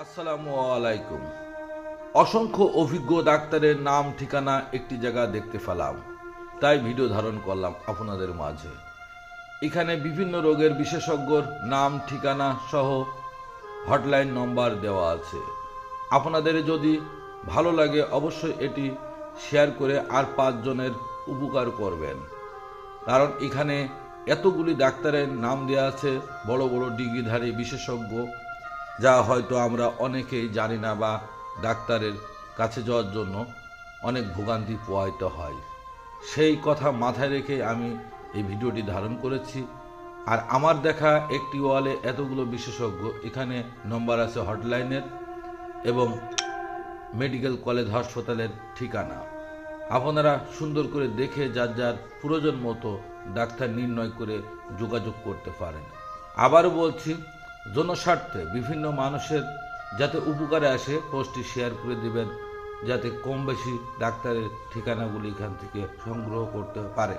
আসসালামু আলাইকুম। অসংখ্য অভিজ্ঞ ডাক্তারের নাম ঠিকানা একটি জায়গা দেখতে পেলাম, তাই ভিডিও ধারণ করলাম আপনাদের মাঝে। এখানে বিভিন্ন রোগের বিশেষজ্ঞর নাম ঠিকানা সহ হটলাইন নম্বর দেওয়া আছে। আপনাদের যদি ভালো লাগে অবশ্যই এটি শেয়ার করে আর 5 জনের উপকার করবেন, কারণ এখানে এতগুলি ডাক্তারের নাম দেওয়া আছে, বড় বড় ডিগ্রিধারী বিশেষজ্ঞ, যা হয়তো আমরা অনেকেই জানি না বা ডাক্তারের কাছে যাওয়ার জন্য অনেক ভোগান্তি পোহাইতে হয়। সেই কথা মাথায় রেখে আমি এই ভিডিওটি ধারণ করেছি। আর আমার দেখা একটি ওয়ালে এতগুলো বিশেষজ্ঞ, এখানে নম্বর আছে হটলাইনের এবং মেডিকেল কলেজ হাসপাতালের ঠিকানা। আপনারা সুন্দর করে দেখে যার যার প্রয়োজন মতো ডাক্তার নির্ণয় করে যোগাযোগ করতে পারেন। আবারও বলছি, জনস্বার্থে বিভিন্ন মানুষের যাতে উপকারে আসে পোস্টটি শেয়ার করে দিবেন, যাতে কম বেশি ডাক্তারের ঠিকানাগুলি এখান থেকে সংগ্রহ করতে পারে।